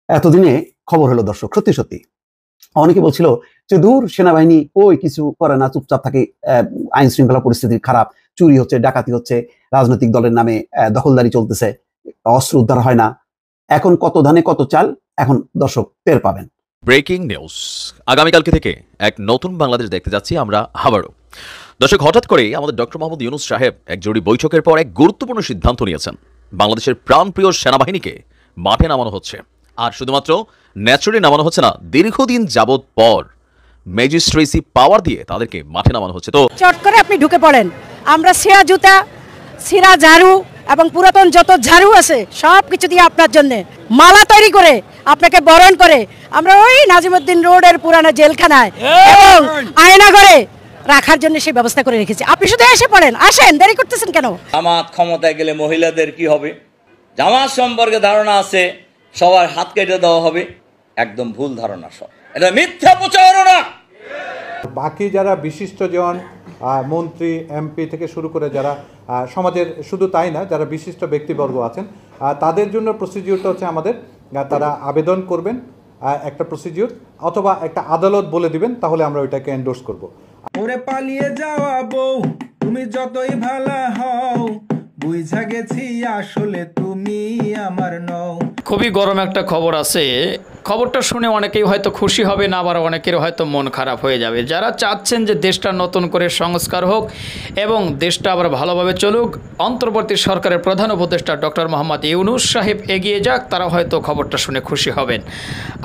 এতদিনে খবর হলো দর্শক, সত্যি সত্যি অনেকে বলছিল যে দূর সেনাবাহিনী ওই কিছু করে না, চুপচাপ থাকে, আইন শৃঙ্খলা পরিস্থিতি খারাপ, চুরি হচ্ছে, ডাকাতি হচ্ছে, রাজনৈতিক দলের নামে দখলদারি চলতেছে, অস্ত্র উদ্ধার হয় না। এখন কত ধানে কত চাল, এখন দর্শক টের পাবেন। ব্রেকিং নিউজ, আগামীকালকে থেকে এক নতুন বাংলাদেশ দেখতে যাচ্ছি আমরা আবারও। দর্শক, হঠাৎ করে আমাদের ডক্টর মোহাম্মদ ইউনূস সাহেব এক জরুরি বৈঠকের পর এক গুরুত্বপূর্ণ সিদ্ধান্ত নিয়েছেন। বাংলাদেশের প্রাণপ্রিয় সেনাবাহিনীকে মাঠে নামানো হচ্ছে, আর শুধুমাত্র ন্যাচুরালি নামানো হচ্ছে না, দীর্ঘদিন যাবৎ পর ম্যাজিস্ট্রেসি পাওয়ার দিয়ে তাদেরকে মাঠে নামানো হচ্ছে। তো চট করে আপনি ঢুকে পড়েন, আমরা ছেঁড়া জুতা, ছেঁড়া ঝাড়ু এবং পুরাতন যত ঝাড়ু আছে সব কিছু দিয়ে আপনার জন্য মালা তৈরি করে আপনাকে বরণ করে আমরা ওই নাজিমউদ্দিন রোডের পুরানো জেলখানায় এবং আয়নাঘরে রাখার জন্য সেই ব্যবস্থা করে রেখেছি। আপনি শুধু এসে পড়েন, আসেন, দেরি করতেছেন কেন? জামাত ক্ষমতায় গেলে মহিলাদের কি হবে? জামাত সম্পর্কে ধারণা আছে সবার হাত কেটে দেওয়া হবে, একদম ভুল ধারণা, সব এটা মিথ্যা প্রচারণা। বাকি যারা বিশিষ্টজন, মন্ত্রী, এমপি থেকে শুরু করে যারা সমাজের, শুধু তাই না, যারা বিশিষ্ট ব্যক্তিবর্গ আছেন তাদের জন্য প্রসিডিউরটা হচ্ছে আমাদের, তারা আবেদন করবেন একটা প্রসিডিউর, অথবা একটা আদালত বলে দিবেন, তাহলে আমরা ওইটাকে এন্ডোর্স করব। ওরে পালিয়ে যাওয়া বউ, তুমি যতই ভালা হও, বুঝা গেছি আসলে তুমি আমার নও। খুবই গরম একটা খবর আছে। খবরটা শুনে অনেকেই হয়তো খুশি হবে না, আবার অনেকের হয়তো মন খারাপ হয়ে যাবে। যারা চাচ্ছেন যে দেশটা নতুন করে সংস্কার হোক এবং দেশটা আবার ভালোভাবে চলুক, অন্তর্বর্তী সরকারের প্রধান উপদেষ্টা ডক্টর মোহাম্মদ ইউনূস সাহেব এগিয়ে যাক, তারা হয়তো খবরটা শুনে খুশি হবেন।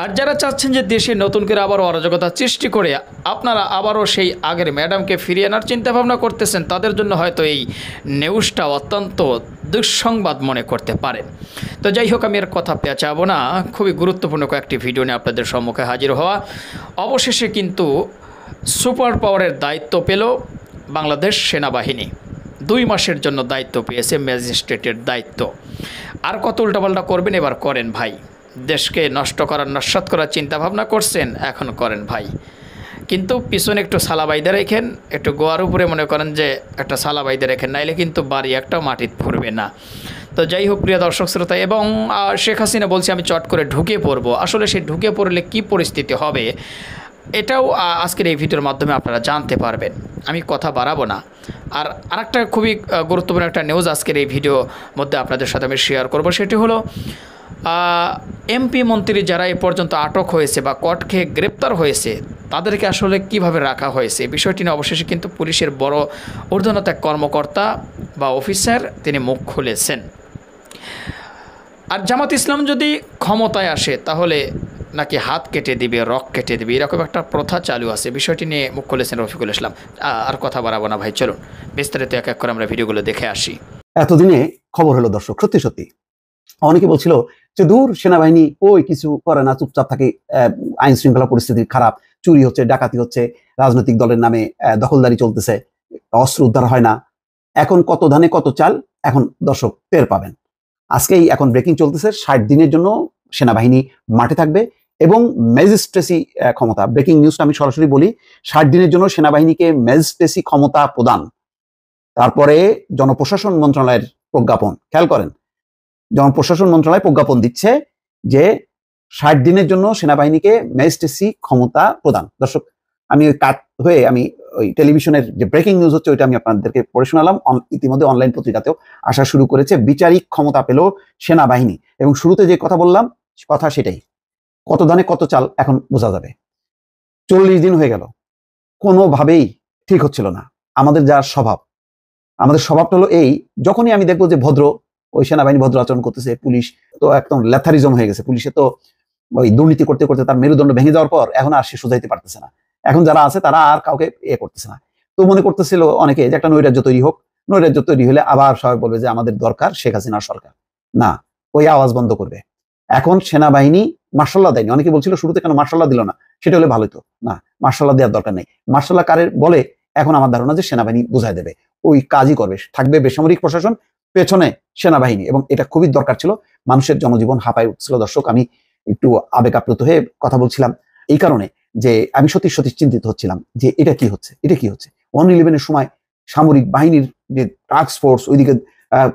আর যারা চাচ্ছেন যে দেশে নতুন করে আবার অরাজকতা সৃষ্টি করে আপনারা আবারও সেই আগের ম্যাডামকে ফিরিয়ে আনার চিন্তাভাবনা করতেছেন, তাদের জন্য হয়তো এই নিউজটা অত্যন্ত দুঃসংবাদ মনে করতে পারেন। তো যাই হোক, আমি এর কথা পেঁচাবো না, খুবই গুরুত্বপূর্ণ কয়েকটি ভিডিও নিয়ে আপনাদের সম্মুখে হাজির হওয়া। অবশেষে কিন্তু সুপার পাওয়ারের দায়িত্ব পেল বাংলাদেশ সেনাবাহিনী। 2 মাসের জন্য দায়িত্ব পেয়েছে, ম্যাজিস্ট্রেটের দায়িত্ব। আর কত উল্টাপাল্টা করবেন, এবার করেন ভাই। দেশকে নষ্ট করার, নস্যাৎ করার চিন্তাভাবনা করছেন, এখন করেন ভাই। কিন্তু পিছনে একটু সালা বাইদে রেখেন, একটু গোয়ার উপরে মনে করেন যে একটা সালা বাইদে রেখেন, নাইলে কিন্তু বাড়ি একটা মাটিতে পড়বে না। তো যাই হোক প্রিয় দর্শক শ্রোতা, এবং শেখ হাসিনা বলছে আমি চট করে ঢুকে পড়বো। আসলে সে ঢুকে পড়লে কি পরিস্থিতি হবে এটাও আজকের এই ভিডিওর মাধ্যমে আপনারা জানতে পারবেন। আমি কথা বাড়াবো না। আর আরেকটা খুবই গুরুত্বপূর্ণ একটা নিউজ আজকের এই ভিডিওর মধ্যে আপনাদের সাথে আমি শেয়ার করব। সেটি হলো এমপি মন্ত্রী যারা এ পর্যন্ত আটক হয়েছে বা কট খেয়ে গ্রেপ্তার হয়েছে, তাদেরকে আসলে কিভাবে রাখা হয়েছে, বিষয়টি নিয়ে অবশেষে কিন্তু পুলিশের বড় ঊর্ধ্বতন এক কর্মকর্তা বা অফিসার তিনি মুখ খুলেছেন। আর জামাত ইসলাম যদি ক্ষমতায় আসে তাহলে নাকি হাত কেটে দিবে, রক কেটে দিবে, এরকম একটা প্রথা চালু আছে। বিষয়টি নিয়ে মুখ খুলেছেন রফিকুল ইসলাম। আর কথা বাড়াবো না ভাই, চলুন বিস্তারিত এক এক করে আমরা ভিডিওগুলো দেখে আসি। এতদিনে খবর হলো দর্শক, সত্যি সত্যি অনেকে বলছিল যে দূর সেনাবাহিনী ওই কিছু করে না, চুপচাপ থাকে, আইন শৃঙ্খলা পরিস্থিতি খারাপ, চুরি হচ্ছে, ডাকাতি হচ্ছে, রাজনৈতিক দলের নামে দখলদারি চলতেছে, অস্ত্র উদ্ধার হয় না। এখন কত ধানে কত চাল, এখন দর্শক টের পাবেন। আজকেই এখন ব্রেকিং চলতেছে, 60 দিনের জন্য সেনাবাহিনী মাঠে থাকবে এবং ম্যাজিস্ট্রেসি ক্ষমতা। ব্রেকিং নিউজটা আমি সরাসরি বলি, 60 দিনের জন্য সেনাবাহিনীকে ম্যাজিস্ট্রেসি ক্ষমতা প্রদান। তারপরে জনপ্রশাসন মন্ত্রণালয়ের প্রজ্ঞাপন, খেয়াল করেন, জনপ্রশাসন মন্ত্রণালয় প্রজ্ঞাপন দিচ্ছে যে 60 দিনের জন্য সেনাবাহিনীকে ম্যাজিস্ট্রেসি ক্ষমতা প্রদান। দর্শক, আমি ওই কাট হয়ে আমি ওই টেলিভিশনের যে ব্রেকিং নিউজ হচ্ছে ওইটা আমি আপনাদেরকে পড়ে শোনালাম। ইতিমধ্যে অনলাইন পত্রিকাতেও আসা শুরু করেছে। বিচারিক ক্ষমতা পেল সেনাবাহিনী, এবং শুরুতে যে কথা বললাম কথা সেটাই, কত ধানে কত চাল এখন বোঝা যাবে। 40 দিন হয়ে গেল, কোনোভাবেই ঠিক হচ্ছিল না আমাদের যা স্বভাব। আমাদের স্বভাবটা হলো এই, যখনই আমি দেখবো যে ভদ্র ওই সেনাবাহিনী ভদ্র আচরণ করতেছে, পুলিশ তো একদম ল্যাথারিজম হয়ে গেছে, পুলিশে তো ওই দুর্নীতি করতে করতে তার মেরুদণ্ড ভেঙে যাওয়ার পর এখন আর সে সোজাইতে পারতেছে না। এখন যারা আছে তারা আর কাউকে করতেছে না। তো মনে করতেছিল অনেকে যে একটা নৈরাজ্য তৈরি হোক, নৈরাজ্য তৈরি হলে আবার সবাই বলবে যে আমাদের দরকার শেখ হাসিনার সরকার। না, ওই আওয়াজ বন্ধ করবে। এখন সেনাবাহিনী মার্শাল্লাহ দেয়নি, অনেকে বলছিল শুরুতে কেন মার্শাল্লাহ দিল না, সেটা হলে ভালো হতো। না, মার্শাল্লাহ দেওয়ার দরকার নেই। মার্শাল্লাহ কারের বলে এখন আমার ধারণা যে সেনাবাহিনী বুঝাই দেবে, ওই কাজই করবে। থাকবে বেসামরিক প্রশাসন, পেছনে সেনাবাহিনী, এবং এটা খুবই দরকার ছিল। মানুষের জনজীবন হাঁপায় উঠছিল। দর্শক, আমি একটু আবেগ আপ্লুত হয়ে কথা বলছিলাম এই কারণে যে আমি সত্যি সত্যি চিন্তিত হচ্ছিলাম যে এটা কি হচ্ছে, এটা কি হচ্ছে। 1/11-এর সময় সামরিক বাহিনীর যে টাস্ক ফোর্স ওইদিকে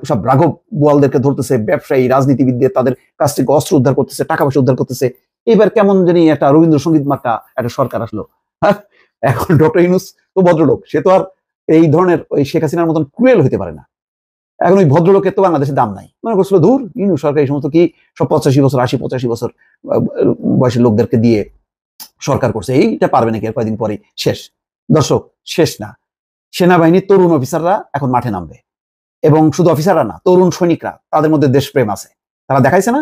সব রাঘব বোয়ালদেরকে ধরতেছে, ব্যবসায়ী রাজনীতিবিদদের তাদের কাছ থেকে অস্ত্র উদ্ধার করতেছে, টাকা পয়সা উদ্ধার করতেছে। এবার কেমন জানি একটা রবীন্দ্রসঙ্গীত মার্কা একটা সরকার আসলো। হ্যাঁ, এখন ডক্টর ইউনূস তো ভদ্রলোক, সে তো আর এই ধরনের ওই শেখ হাসিনার মতন ক্রুয়েল হতে পারে না। এখন ওই ভদ্রলোকের তো বাংলাদেশের দাম নাই, মনে করছিল ধুর ইউনূস সরকার এই সমস্ত কি সব 85 বছর 80-85 বছর বয়সের লোকদেরকে দিয়ে সরকার করছে, এইটা পারবে নাকি আর কয়েকদিন পরে শেষ। দর্শক, শেষ না, সেনাবাহিনীর তরুণ অফিসাররা এখন মাঠে নামবে, এবং শুধু অফিসাররা না, তরুণ সৈনিকরা, তাদের মধ্যে দেশপ্রেম আছে, তারা দেখাইছে না।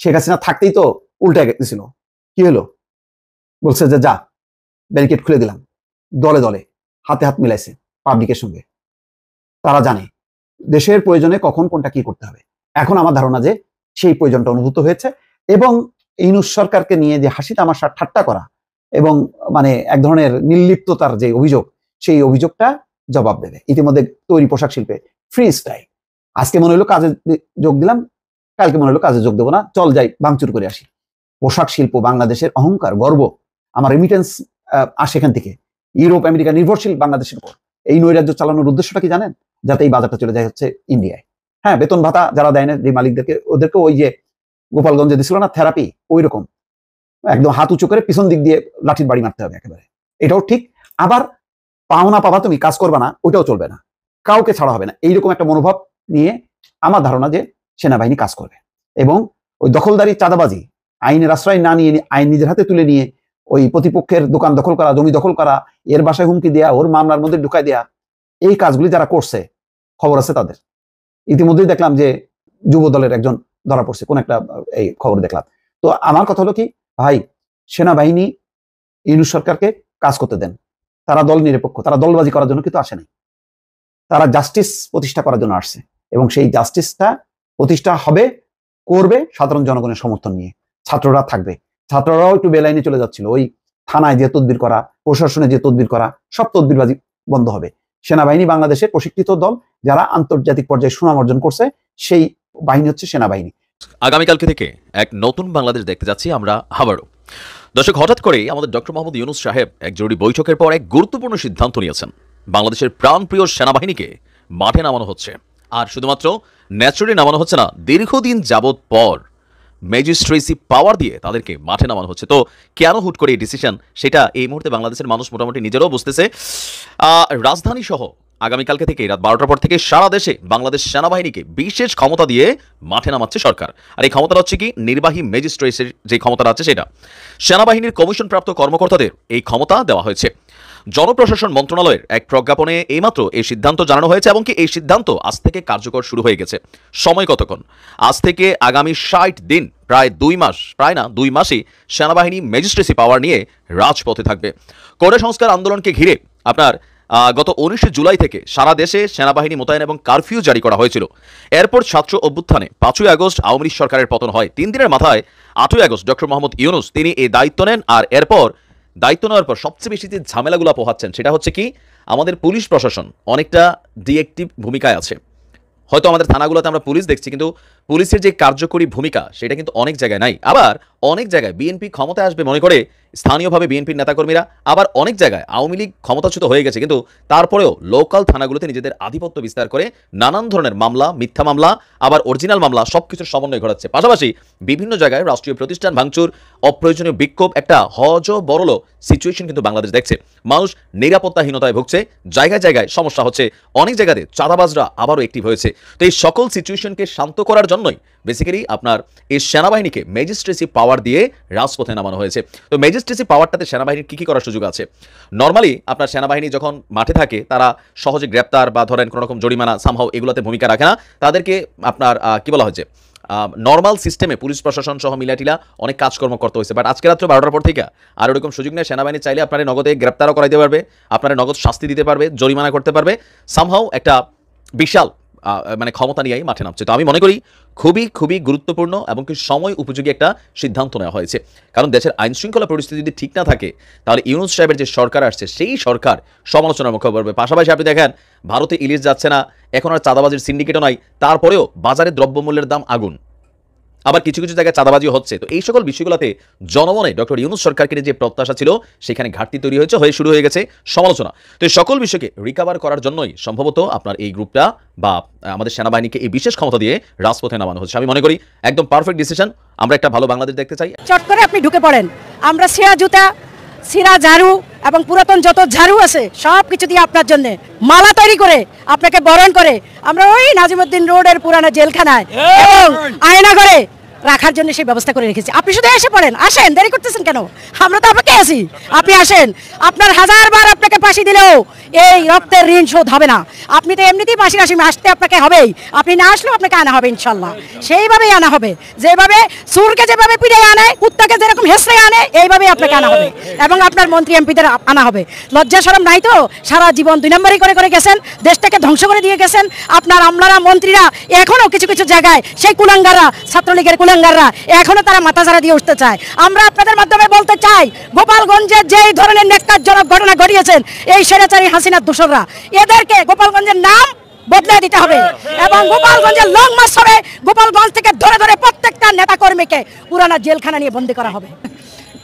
শেখ হাসিনা থাকতেই তো উল্টে গেছিল, কি হলো, বলছে যে যা ব্যারিকেড খুলে দিলাম, দলে দলে হাতে হাত মিলাইছে পাবলিকের সঙ্গে। তারা জানে দেশের প্রয়োজনে কখন কোনটা কি করতে হবে। এখন আমার ধারণা যে সেই প্রয়োজনটা অনুভূত হয়েছে, এবং ইউনূস সরকারকে নিয়ে যে হাসি তামাশা ঠাট্টা করা এবং মানে এক ধরনের নির্লিপ্ততার যে অভিযোগ, সেই অভিযোগটা জবাব দেবে। ইতিমধ্যে তৈরি পোশাক শিল্পে ফ্রি স্টাইল, আজকে মনে হলো কাজে যোগ দিলাম, কালকে মনে হলো কাজে যোগ দেবো না, চল যাই ভাঙচুর করে আসি। পোশাক শিল্প বাংলাদেশের অহংকার, গর্ব, আমার রেমিটেন্স আসে এখান থেকে। ইউরোপ আমেরিকা নির্ভরশীল বাংলাদেশের উপর। এই নৈরাজ্য চালানোর উদ্দেশ্যটা কি জানেন? যাতে এই বাজারটা চলে যায় হচ্ছে ইন্ডিয়ায়। হ্যাঁ, বেতন ভাতা যারা দেয় না, যে মালিকদেরকে, ওদেরকে ওই যে গোপালগঞ্জে দিছিল না থেরাপি, ওই রকম একদম হাত উঁচু করে পিছন দিক দিয়ে লাঠির বাড়ি মারতে হবে একেবারে। এটাও ঠিক। আবার পাওনা পাবা, তুমি কাজ করবা না, ওইটাও চলবে না, কাউকে ছাড়া হবে না, এইরকম একটা মনোভাব নিয়ে আমার ধারণা যে সেনাবাহিনী কাজ করবে। এবং ওই দখলদারি, চাঁদাবাজি, আইনের আশ্রয় না নিয়ে আইন নিজের হাতে তুলে নিয়ে ওই প্রতিপক্ষের দোকান দখল করা, জমি দখল করা, এর বাসায় হুমকি দেয়া, ওর মামলার মধ্যে ঢুকাই দেয়া, এই কাজগুলি যারা করছে, খবর আছে তাদের। ইতিমধ্যেই দেখলাম যে যুব দলের একজন ধরা পড়ছে, কোন একটা এই খবর দেখলাম। তো আমার কথা হলো কি ভাই, সেনাবাহিনী ইউনূস সরকারকে কাজ করতে দেন। তারা দল নিরপেক্ষ, তারা দলবাজি করার জন্য কিন্তু আসে নাই, তারা জাস্টিস প্রতিষ্ঠা করার জন্য আসছে, এবং সেই জাস্টিসটা প্রতিষ্ঠা হবে, করবে সাধারণ জনগণের সমর্থন নিয়ে। ছাত্ররা থাকবে, ছাত্ররাও একটু বেলাইনে চলে যাচ্ছিল, ওই থানায় যে তদবির করা, প্রশাসনে যে তদবির করা, সব তদবিরবাজি বন্ধ হবে। সেনাবাহিনী বাংলাদেশের প্রশিক্ষিত দল, যারা আন্তর্জাতিক পর্যায়ে সুনাম অর্জন করছে, সেই বাহিনী হচ্ছে সেনাবাহিনী। আগামীকালকে থেকে এক নতুন বাংলাদেশ দেখতে যাচ্ছি আমরা আবারও। দর্শক, হঠাৎ করেই আমাদের ডক্টর মোহাম্মদ ইউনূস সাহেব এক জরুরি বৈঠকের পর এক গুরুত্বপূর্ণ সিদ্ধান্ত নিয়েছেন। বাংলাদেশের প্রাণপ্রিয় সেনাবাহিনীকে মাঠে নামানো হচ্ছে, আর শুধুমাত্র ন্যাচুরালি নামানো হচ্ছে না, দীর্ঘদিন যাবৎ পর ম্যাজিস্ট্রেসি পাওয়ার দিয়ে তাদেরকে মাঠে নামানো হচ্ছে। তো কেন হুট করে এই ডিসিশন, সেটা এই মুহূর্তে বাংলাদেশের মানুষ মোটামুটি নিজেরাও বুঝতেছে। রাজধানী সহ আগামীকালকে থেকে রাত 12টার পর থেকে সারা দেশে বাংলাদেশ সেনাবাহিনীকে বিশেষ ক্ষমতা দিয়ে মাঠে নামাচ্ছে সরকার। আর এই ক্ষমতাটা হচ্ছে কি, নির্বাহী ম্যাজিস্ট্রেটের যে ক্ষমতাটা আছে সেটা সেনাবাহিনীর কমিশনপ্রাপ্ত কর্মকর্তাদের এই ক্ষমতা দেওয়া হয়েছে। জনপ্রশাসন মন্ত্রণালয়ের এক প্রজ্ঞাপনে এইমাত্র এই সিদ্ধান্ত জানানো হয়েছে, এবং কি এই সিদ্ধান্ত আজ থেকে কার্যকর শুরু হয়ে গেছে। সময় কতক্ষণ? আজ থেকে আগামী 60 দিন, প্রায় 2 মাস, প্রায় না 2 মাসই সেনাবাহিনী ম্যাজিস্ট্রেসি পাওয়ার নিয়ে রাজপথে থাকবে। কোটা সংস্কার আন্দোলনকে ঘিরে আপনার গত 19 জুলাই থেকে সারা দেশে সেনাবাহিনী মোতায়েন এবং কারফিউ জারি করা হয়েছিল। এরপর ছাত্র অভ্যুত্থানে 5ই আগস্ট আওয়ামী লীগ সরকারের পতন হয়। 3 দিনের মাথায় 8ই আগস্ট ডক্টর মোহাম্মদ ইউনূস তিনি এই দায়িত্ব নেন। আর এরপর দায়িত্ব নেওয়ার পর সবচেয়ে বেশি যে ঝামেলাগুলো পোহাচ্ছেন সেটা হচ্ছে কি, আমাদের পুলিশ প্রশাসন অনেকটা ডিএক্টিভ ভূমিকায় আছে। হয়তো আমাদের থানাগুলোতে আমরা পুলিশ দেখছি, কিন্তু পুলিশের যে কার্যকরী ভূমিকা সেটা কিন্তু অনেক জায়গায় নাই। আবার অনেক জায়গায় বিএনপি ক্ষমতায় আসবে মনে করে স্থানীয়ভাবে বিএনপির নেতাকর্মীরা, আবার অনেক জায়গায় আওয়ামী লীগ ক্ষমতাচ্যুত হয়ে গেছে, কিন্তু তারপরেও লোকাল থানাগুলোতে নিজেদের আধিপত্য বিস্তার করে নানান ধরনের মামলা, মিথ্যা মামলা, আবার অরিজিনাল মামলা, সবকিছুর সমন্বয় ঘটাচ্ছে। পাশাপাশি বিভিন্ন জায়গায় রাষ্ট্রীয় প্রতিষ্ঠান ভাঙচুর, অপ্রয়োজনীয় বিক্ষোভ, একটা বড়ল সিচুয়েশন কিন্তু বাংলাদেশ দেখছে। মানুষ নিরাপত্তাহীনতায় ভুগছে, জায়গায় জায়গায় সমস্যা হচ্ছে, অনেক জায়গাতে চাঁদাবাজরা আবারও অ্যাক্টিভ হয়েছে। তো এই সকল সিচুয়েশনকে শান্ত করার জন্যই বেসিক্যালি আপনার এই সেনাবাহিনীকে ম্যাজিস্ট্রেসি পাওয়ার দিয়ে রাজপথে নামানো হয়েছে। তো ম্যাজিস্ট্রেসি পাওয়ারটাতে সেনাবাহিনীর কী করার সুযোগ আছে? নর্মালি আপনার সেনাবাহিনী যখন মাঠে থাকে তারা সহজে গ্রেপ্তার বা ধরেন কোনো রকম জরিমানা সামহাও এগুলোতে ভূমিকা রাখে না। তাদেরকে আপনার কি বলা হয়েছে, নর্মাল সিস্টেমে পুলিশ প্রশাসন সহ মিলাটিলা অনেক কাজকর্ম করতে হয়েছে। বাট আজকে রাত্রে 12টার পর থেকে আর ওরকম সুযোগ নেই। সেনাবাহিনী চাইলে আপনার নগদে গ্রেপ্তারও করাইতে পারবে, আপনার নগদ শাস্তি দিতে পারবে, জরিমানা করতে পারবে, সামহাও একটা বিশাল মানে ক্ষমতা নিয়েই মাঠে নামছে। তো আমি মনে করি খুবই খুবই গুরুত্বপূর্ণ এবং কি সময় উপযোগী একটা সিদ্ধান্ত নেওয়া হয়েছে। কারণ দেশের আইন শৃঙ্খলা পরিস্থিতি যদি ঠিক না থাকে, তাহলে ইউনূস সাহেবের যে সরকার আসছে সেই সরকার সমালোচনার মুখে পড়বে। পাশাপাশি আপনি দেখেন ভারতে ইলিশ যাচ্ছে না, এখন আর চাঁদাবাজির সিন্ডিকেটও নাই, তারপরেও বাজারে দ্রব্যমূল্যের দাম আগুন। আবার কিছু কিছু জায়গায় চাঁদাবাজি হচ্ছে। তো এই সকল বিষয়গুলোতে জনমনে ডক্টর ইউনূস সরকারকে যে প্রত্যাশা ছিল সেখানে ঘাটতি তৈরি হয়েছে, শুরু হয়ে গেছে সমালোচনা। তো এই সকল বিষয়কে রিকভার করার জন্যই সম্ভবত আপনার এই গ্রুপটা বা আমাদের সেনাবাহিনীকে এই বিশেষ ক্ষমতা দিয়ে রাজপথে নামানো হচ্ছে। আমি মনে করি একদম পারফেক্ট ডিসিশন। আমরা একটা ভালো বাংলাদেশ দেখতে চাই। চট করে আপনি ঢুকে পড়েন। আমরা ছেঁড়া জুতা, ছেঁড়া ঝাড়ু এবং পুরাতন যত ঝাড়ু আছে সব কিছু দিয়ে আপনার জন্য মালা তৈরি করে আপনাকে বরণ করে আমরা ওই নাজিমুদ্দিন রোডের পুরানো জেলখানায় এবং আয়না করে রাখার জন্য সেই ব্যবস্থা করে রেখেছি। আপনি শুধু এসে পড়েন, আসেন, দেরি করতেছেন কেন? আমরা তো আপনাকে আছি, আপনি আসেন। আপনার হাজারবার আপনাকে ফাঁসি দিলেও এই রক্তের ঋণ শোধ হবে না। আপনি তো এমনিতেই ফাঁসির আসামি, আসতে আপনাকে হবেই। আপনি না আসলেও আপনাকে আনা হবে ইনশাল্লাহ। সেইভাবেই আনা হবে, যেভাবে সুরকে যেভাবে পিড়ে আনে, কুত্তাকে যেরকম হেসড়ে আনে, এইভাবেই আপনাকে আনা হবে এবং আপনার মন্ত্রী এমপিদের আনা হবে। লজ্জা শরম নাই তো? সারা জীবন 2 নম্বরই করে করে গেছেন, দেশটাকে ধ্বংস করে দিয়ে গেছেন। আপনার আমলারা, মন্ত্রীরা এখনো কিছু কিছু জায়গায় সেই কুলাঙ্গাররা, ছাত্রলীগের কুলাঙ্গাররা এখনো তারা মাথাচাড়া দিয়ে উঠতে চায়। আমরা আপনাদের মাধ্যমে বলতে চাই, গোপালগঞ্জে যেই ধরনের ন্যাক্কারজনক ঘটনা ঘটিয়েছেন এই স্বৈরাচারী হাসিনার দোসররা, এদেরকে গোপালগঞ্জের নাম বদলে দিতে হবে এবং গোপালগঞ্জের লং মার্চ হবে। গোপালগঞ্জ থেকে ধরে ধরে প্রত্যেকটা নেতা কর্মীকে পুরানা জেলখানা নিয়ে বন্দী করা হবে।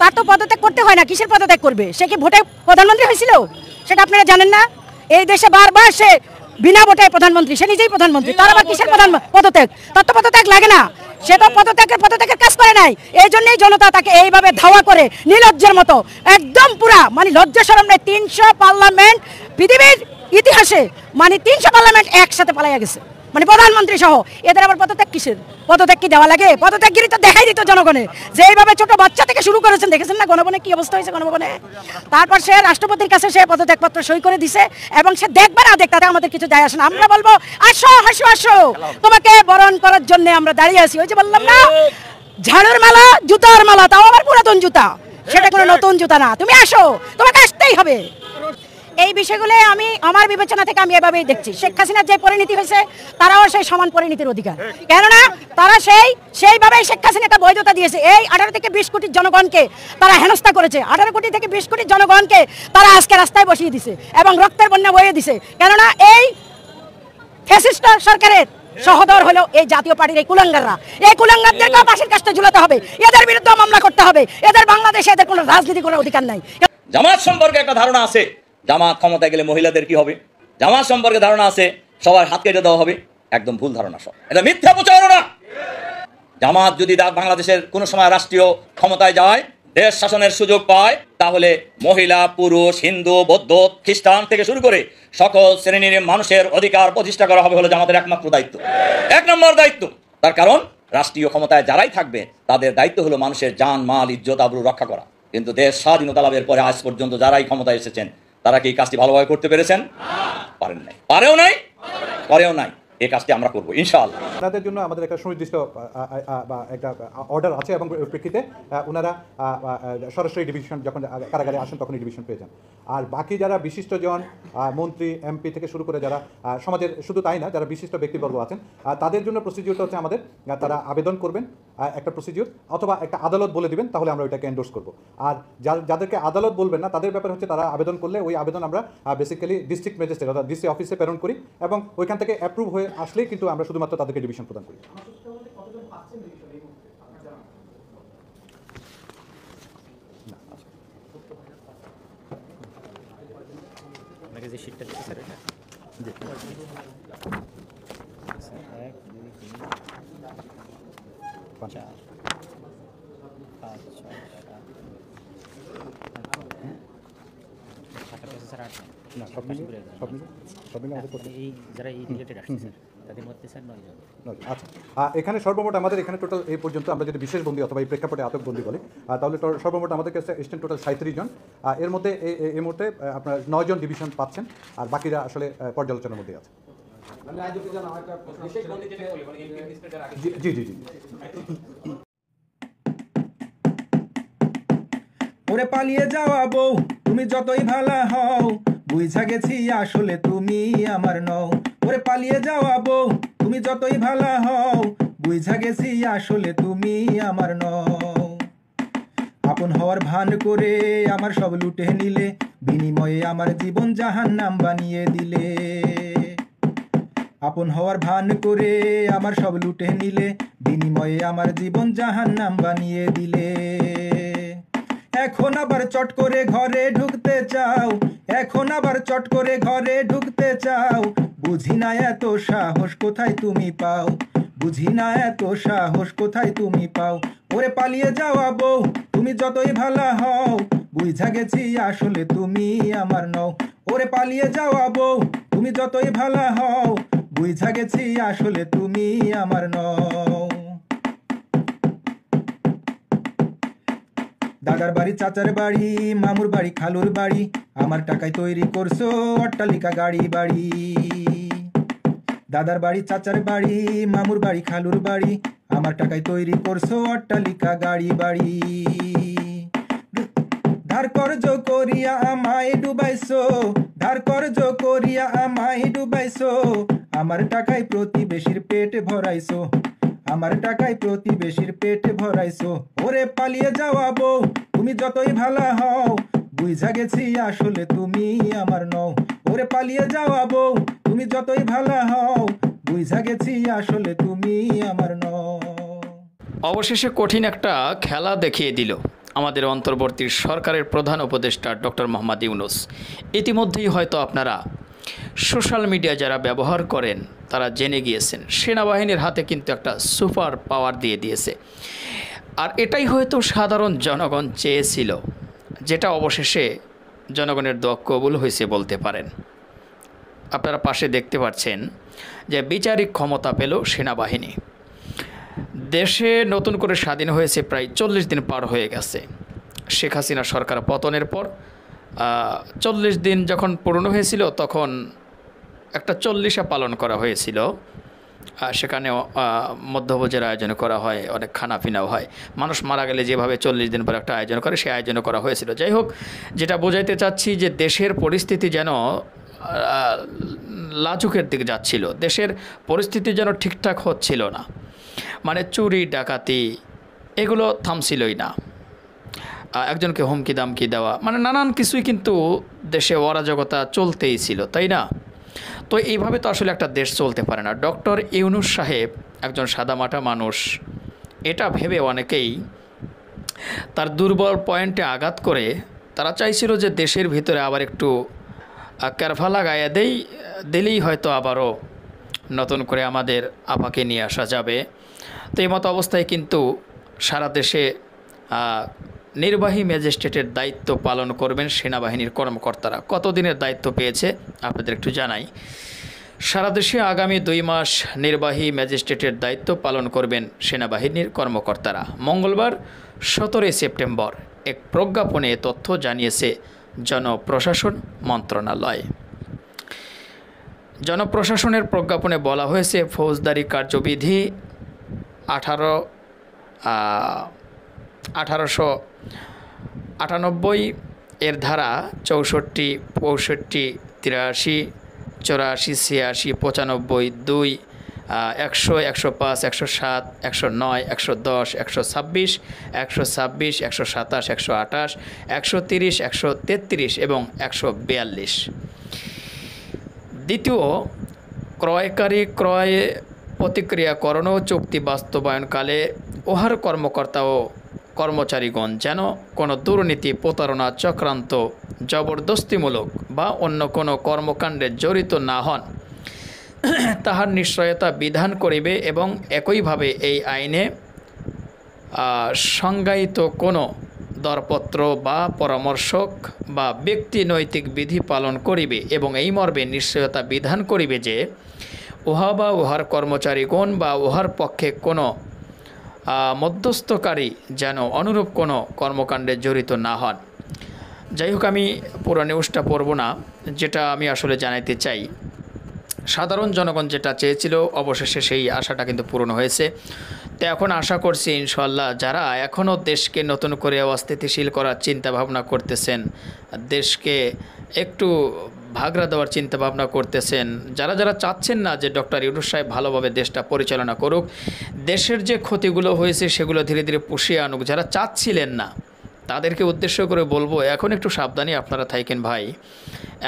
তার তো পদত্যাগ করতে হয় না, কিসের পদত্যাগ করবে? সে কি ভোটে প্রধানমন্ত্রী হয়েছিল? সেটা আপনারা জানেন না? এই দেশে বারবার সে বিনা ভোটে প্রধানমন্ত্রী, সে নিজেই প্রধানমন্ত্রী। তার আবার কিসের পদত্যাগ? তার তো পদত্যাগ লাগে না, সে তো পদত্যাগের কাজ করে নাই। এই জন্যই জনতা তাকে এইভাবে ধাওয়া করে নির্লজ্জের মতো, একদম পুরা মানে লজ্জা শরম নেই। 300 পার্লামেন্ট পৃথিবীর ইতিহাসে, মানে 300 পার্লামেন্ট একসাথে পালাইয়া গেছে, মানে প্রধানমন্ত্রী সহ। এদের আবার পদত্যাগ কিসের? পদত্যাগ কি দেওয়া লাগে? পদত্যাগগিরি তো দেখাই দিত জনগণে, যে এইভাবে ছোট বাচ্চা থেকে শুরু করেছেন। দেখেছেন না গণভবনে কি অবস্থা হয়েছে? গণভবনে তারপর সে রাষ্ট্রপতির কাছে সে পদত্যাগপত্র সই করে দিছে এবং সে দেখবে না দেখ, তাতে আমাদের কিছু যায় আসে না। আমরা বলবো আসো, হাসো, আসো, তোমাকে বরণ করার জন্য আমরা দাঁড়িয়ে আছি। ওই যে বললাম না, ঝাড়ুর মালা, জুতার মালা, তাও আবার পুরাতন জুতা, সেটা কোনো নতুন জুতা না। তুমি আসো, তোমাকে আসতেই হবে। এই বিষয়গুলো আমি আমার বিবেচনা থেকে আমি এভাবেই দেখছি। শেখ হাসিনার যে পরিণতি হয়েছে, তারাও সেই সমান পরিণতির অধিকার, কেননা তারা সেইভাবেই শেখ হাসিনাকে বৈধতা দিয়েছে। এই 18 থেকে 20 কোটি জনগণকে তারা হেনস্থা করেছে। 18 কোটি থেকে 20 কোটি জনগণকে তারা আজকে রাস্তায় বসিয়ে দিছে এবং রক্তের বন্যা বইয়ে দিছে। কেননা এই ফ্যাসিস্ট সরকারের সহদর হলো এই জাতীয় পার্টির এই কুলাঙ্গাররা। এই কুলাঙ্গারদেরকে ফাঁসির কাস্টে ঝুলাতে হবে, এদের বিরুদ্ধে মামলা করতে হবে। এদের বাংলাদেশে এদের কোনো রাজনীতি করার অধিকার নাই। জামাত সম্পর্কে একটা ধারণা আছে, জামাত ক্ষমতায় গেলে মহিলাদের কি হবে। জামাত সম্পর্কে ধারণা আছে সবার হাত কেটে দেওয়া হবে। একদম ভুল ধারণা, সব এটা মিথ্যা প্রচারণা। জামাত যদি বাংলাদেশের কোনো সময় রাষ্ট্রীয় ক্ষমতায় যায়, দেশ শাসনের সুযোগ পায়, তাহলে মহিলা, পুরুষ, হিন্দু, বৌদ্ধ, খ্রিস্টান থেকে শুরু করে সকল শ্রেণীর মানুষের অধিকার প্রতিষ্ঠা করা হবে হলো জামাতের একমাত্র দায়িত্ব, 1 নম্বর দায়িত্ব। তার কারণ রাষ্ট্রীয় ক্ষমতায় যারাই থাকবে তাদের দায়িত্ব হলো মানুষের জান, মাল, ইজ্জত, আবরু রক্ষা করা। কিন্তু দেশ স্বাধীনতা লাভের পরে আজ পর্যন্ত যারাই ক্ষমতায় এসেছেন তারা কি এই কাজটি ভালোভাবে করতে পেরেছেন? পারেন নাই, পারেও নাই, করেও নাই। এই কাজটি আমরা করবো ইনশাআল্লাহ। তাদের জন্য আমাদের একটা সুনির্দিষ্ট বা একটা অর্ডার আছে এবং প্রেক্ষিতে ওনারা সরাসরি ডিভিশন যখন কারাগারে আসেন তখনই ডিভিশন পেয়ে যান। আর বাকি যারা বিশিষ্টজন, মন্ত্রী, এমপি থেকে শুরু করে যারা সমাজের, শুধু তাই না, যারা বিশিষ্ট ব্যক্তিবর্গ আছেন, তাদের জন্য প্রসিডিউরটা হচ্ছে আমাদের, তারা আবেদন করবেন একটা প্রসিডিউর, অথবা একটা আদালত বলে দিবেন, তাহলে আমরা ওইটাকে এন্ডোর্স করবো। আর যাদেরকে আদালত বলবেন না তাদের ব্যাপারে হচ্ছে তারা আবেদন করলে ওই আবেদন আমরা বেসিক্যালি ডিস্ট্রিক্ট ম্যাজিস্ট্রেট অর্থাৎ ডিসি অফিসে প্রেরণ করি এবং ওইখান থেকে অ্যাপ্রুভ হয়ে আসলেই কিন্তু আমরা শুধুমাত্র তাদেরকে ডিভিশন প্রদান করি। এখানে সর্বমোট আমাদের এখানে টোটাল এই পর্যন্ত আমরা যদি বিশেষ বন্দী অথবা এই প্রেক্ষাপটে আটক বন্দী বলি, তাহলে সর্বমোট আমাদের কাছে এসছেন টোটাল 37 জন। এর মধ্যে এই মুহূর্তে আপনার 9 জন ডিভিশন পাচ্ছেন, আর বাকিরা আসলে পর্যালোচনার মধ্যে আছে। জি জি জি। ওরে পালিয়ে যাওয়া বউ, তুমি যতই ভালা হও, বুঝা গেছি আসলে তুমি আমার নও। ওরে পালিয়ে যাওয়া বউ, তুমি যতই ভালা হও, বুঝা গেছি আসলে তুমি আমার নও। আপন হওয়ার ভান করে আমার সব লুটে নিলে, বিনিময়ে আমার জীবন জাহান্নাম বানিয়ে দিলে। আপন হওয়ার ভান করে আমার সব লুটে নিলে, বিনিময়ে আমার জীবন জাহান্নাম বানিয়ে দিলে। এখন আবার চট করে ঘরে ঢুকতে চাও, এখন আবার চট করে ঘরে ঢুকতে চাও, বুঝি না এত সাহস কোথায় তুমি পাও, বুঝি না এত সাহস কোথায় তুমি পাও। ওরে পালিয়ে যাওয়া বউ তুমি যতই ভালা হও, বুঝা গেছি আসলে তুমি আমার নও। ওরে পালিয়ে যাওয়া বউ তুমি যতই ভালা হও, বুঝা গেছি আসলে তুমি আমার নও। দাদার বাড়ি, চাচার বাড়ি, মামুর বাড়ি, খালুর বাড়ি, আমার টাকায় তৈরি করছো অট্টালিকা গাড়ি বাড়ি। দাদার বাড়ি, চাচার বাড়ি, মামুর বাড়ি, খালুর বাড়ি, আমার টাকায় তৈরি করছো অট্টালিকা গাড়ি বাড়ি। ধার কর্জ করিয়া আমায় ডুবাইছো, ধার কর্জ করিয়া আমায় ডুবাইছো, আমার টাকায় প্রতিবেশীর পেট ভরাইছো, আমার টাকায় প্রতিবেশীর পেট ভরাইছো। ওরে পালিয়ে যাওয়া বউ তুমি যতই ভালা হও, বুঝা গেছি আসলে তুমি আমার নও। ওরে পালিয়ে যাওয়া বউ তুমি যতই ভালা হও, বুঝা গেছি আসলে তুমি আমার নও। অবশেষে কঠিন একটা খেলা দেখিয়ে দিল আমাদের অন্তর্বর্তী সরকারের প্রধান উপদেষ্টা ডক্টর মোহাম্মদ ইউনূস। ইতিমধ্যেই হয়তো আপনারা সোশ্যাল মিডিয়া যারা ব্যবহার করেন তারা জেনে গিয়েছেন সেনাবাহিনীর হাতে কিন্তু একটা সুপার পাওয়ার দিয়ে দিয়েছে। আর এটাই হয়তো সাধারণ জনগণ চেয়েছিল, যেটা অবশেষে জনগণের দোয়া কবুল হয়েছে বলতে পারেন। আপনারা পাশে দেখতে পাচ্ছেন যে বিচারিক ক্ষমতা পেল সেনাবাহিনী। দেশে নতুন করে স্বাধীন হয়েছে প্রায় 40 দিন পার হয়ে গেছে। শেখ হাসিনা সরকার পতনের পর 40 দিন যখন পূর্ণ হয়েছিল তখন একটা 40 পালন করা হয়েছিল। সেখানে মধ্যভোজের আয়োজন করা হয়, অনেক খানাপিনাও হয়। মানুষ মারা গেলে যেভাবে 40 দিন পর একটা আয়োজন করে সেই আয়োজনও করা হয়েছিল। যাই হোক, যেটা বোঝাইতে চাচ্ছি যে দেশের পরিস্থিতি যেন লাজুকের দিকে যাচ্ছিল, দেশের পরিস্থিতি যেন ঠিকঠাক হচ্ছিল না। মানে চুরি ডাকাতি এগুলো থামছিলই না, একজনকে হুমকি দামকি দেওয়া, মানে নানান কিছুই কিন্তু দেশে অরাজকতা চলতেই ছিল, তাই না? তো এইভাবে তো আসলে একটা দেশ চলতে পারে না। ডক্টর ইউনূস সাহেব একজন সাদামাটা মানুষ, এটা ভেবে অনেকেই তার দুর্বল পয়েন্টে আঘাত করে তারা চাইছিল যে দেশের ভিতরে আবার একটু ক্যারভা লাগাইয়া দিলেই হয়তো আবারও নতুন করে আমাদের আপাকে নিয়ে আসা যাবে। তো এই মতো অবস্থায় কিন্তু সারা দেশে নির্বাহী ম্যাজিস্ট্রেটের দায়িত্ব পালন করবেন সেনাবাহিনীর কর্মকর্তারা। কতদিনের দায়িত্ব পেয়েছে আপনাদের একটু জানাই। সারা দেশে আগামী 2 মাস নির্বাহী ম্যাজিস্ট্রেটের দায়িত্ব পালন করবেন সেনাবাহিনীর কর্মকর্তারা। মঙ্গলবার 17 সেপ্টেম্বর এক প্রজ্ঞাপনে এ তথ্য জানিয়েছে জনপ্রশাসন মন্ত্রণালয়। জনপ্রশাসনের প্রজ্ঞাপনে বলা হয়েছে, ফৌজদারি কার্যবিধি 1898 এর ধারা 64, 65, 83, 84, 86, 95, 2, 100, 105, 107, 109, 110, 126, 127, 127, 128, 130, 133 এবং 142। দ্বিতীয়, ক্রয়কারী ক্রয় প্রতিক্রিয়াকরণ ও চুক্তি বাস্তবায়নকালে উহার কর্মকর্তা ও কর্মচারীগণ যেন কোনো দুর্নীতি, প্রতারণা, চক্রান্ত, জবরদস্তিমূলক বা অন্য কোনো কর্মকাণ্ডে জড়িত না হন তাহার নিশ্চয়তা বিধান করিবে এবং একইভাবে এই আইনে সংজ্ঞায়িত কোনো দরপত্র বা পরামর্শক বা ব্যক্তি নৈতিক বিধি পালন করিবে এবং এই মর্মে নিশ্চয়তা বিধান করিবে যে উহা বা উহার কর্মচারীগণ বা উহার পক্ষে কোনো মধ্যস্থকারী যেন অনুরূপ কোনো কর্মকাণ্ডে জড়িত না হন। যাই হোক, আমি পুরো নিউজটা পড়ব না, যেটা আমি আসলে জানাইতে চাই, সাধারণ জনগণ যেটা চেয়েছিল অবশেষে সেই আশাটা কিন্তু পূরণ হয়েছে। তো এখন আশা করছি ইনশাল্লাহ যারা এখনও দেশকে নতুন করে অস্থিতিশীল করার চিন্তা ভাবনা করতেছেন, দেশকে একটু ভাগড়া দেওয়ার চিন্তা ভাবনা করতেছেন, যারা যারা চাচ্ছেন না যে ডক্টর ইউনূস সাহেব ভালোভাবে দেশটা পরিচালনা করুক, দেশের যে ক্ষতিগুলো হয়েছে সেগুলো ধীরে ধীরে পুষিয়ে আনুক, যারা চাচ্ছিলেন না তাদেরকে উদ্দেশ্য করে বলবো এখন একটু সাবধানে আপনারা থাকেন ভাই।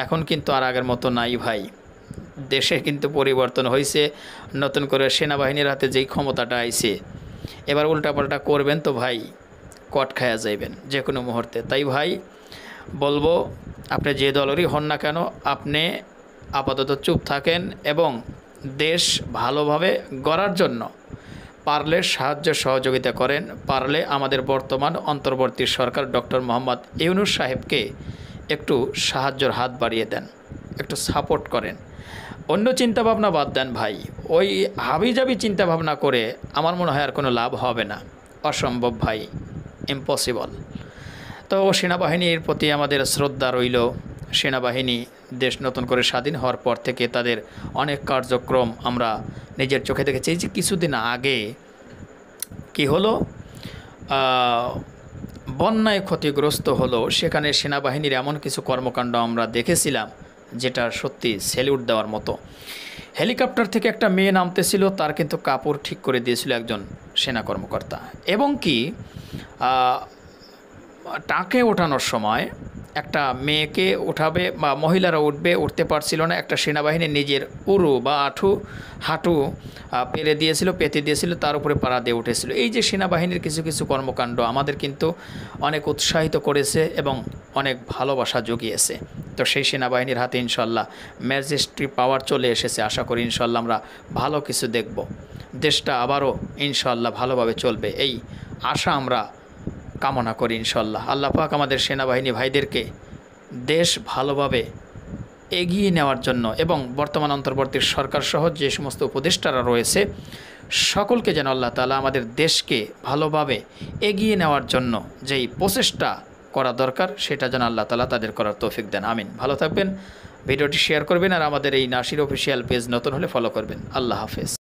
এখন কিন্তু আর আগের মতো নাই ভাই, দেশে কিন্তু পরিবর্তন হয়েছে, নতুন করে সেনাবাহিনীর হাতে যেই ক্ষমতাটা আইছে, এবার উল্টাপাল্টা করবেন তো ভাই কট খায়া যাইবেন যে কোনো মুহূর্তে। তাই ভাই বলবো, আপনি যে দলেরই হন না কেন, আপনি আপাতত চুপ থাকেন এবং দেশ ভালোভাবে গড়ার জন্য পারলে সাহায্য সহযোগিতা করেন, পারলে আমাদের বর্তমান অন্তর্বর্তী সরকার ডক্টর মোহাম্মদ ইউনূস সাহেবকে একটু সাহায্যের হাত বাড়িয়ে দেন, একটু সাপোর্ট করেন। অন্য চিন্তাভাবনা বাদ দেন ভাই, ওই হাবিজাবি চিন্তাভাবনা করে আমার মনে হয় আর কোনো লাভ হবে না, অসম্ভব ভাই, ইম্পসিবল। তো সেনাবাহিনীর প্রতি আমাদের শ্রদ্ধা রইল। সেনাবাহিনী দেশ নতুন করে স্বাধীন হওয়ার পর থেকে তাদের অনেক কার্যক্রম আমরা নিজের চোখে দেখেছি। এই যে কিছুদিন আগে কি হলো, বন্যায় ক্ষতিগ্রস্ত হলো, সেখানে সেনাবাহিনীর এমন কিছু কর্মকাণ্ড আমরা দেখেছিলাম যেটা সত্যি স্যালিউট দেওয়ার মতো। হেলিকপ্টার থেকে একটা মেয়ে নামতেছিল, তার কিন্তু কাপড় ঠিক করে দিয়েছিল একজন সেনা কর্মকর্তা, এবং কি টাকে ওঠানোর সময় একটা মেয়েকে উঠাবে বা মহিলারা উঠতে পারছিল না, একটা সেনাবাহিনী নিজের উরু বা হাঁটু পেতে দিয়েছিল, তার উপরে পাড়া দিয়ে উঠেছিল। এই যে সেনাবাহিনীর কিছু কিছু কর্মকাণ্ড আমাদের কিন্তু অনেক উৎসাহিত করেছে এবং অনেক ভালোবাসা জুগিয়েছে। তো সেই সেনাবাহিনীর হাতে ইনশাল্লাহ ম্যাজিস্ট্রি পাওয়ার চলে এসেছে। আশা করি ইনশাল্লাহ আমরা ভালো কিছু দেখব, দেশটা আবারও ইনশাল্লাহ ভালোভাবে চলবে, এই আশা আমরা কামনা করি ইনশাল্লাহ। আল্লাহ পাক আমাদের সেনাবাহিনী ভাইদেরকে দেশ ভালোভাবে এগিয়ে নেওয়ার জন্য এবং বর্তমান অন্তর্বর্তী সরকার সহ যে সমস্ত উপদেষ্টারা রয়েছে সকলকে যেন আল্লাহ তাআলা আমাদের দেশকে ভালোভাবে এগিয়ে নেওয়ার জন্য যেই প্রচেষ্টা করা দরকার সেটা যেন আল্লাহ তাআলা তাদের করার তৌফিক দেন, আমিন। ভালো থাকবেন, ভিডিওটি শেয়ার করবেন, আর আমাদের এই নাসির অফিসিয়াল পেজ নতুন হলে ফলো করবেন। আল্লাহ হাফেজ।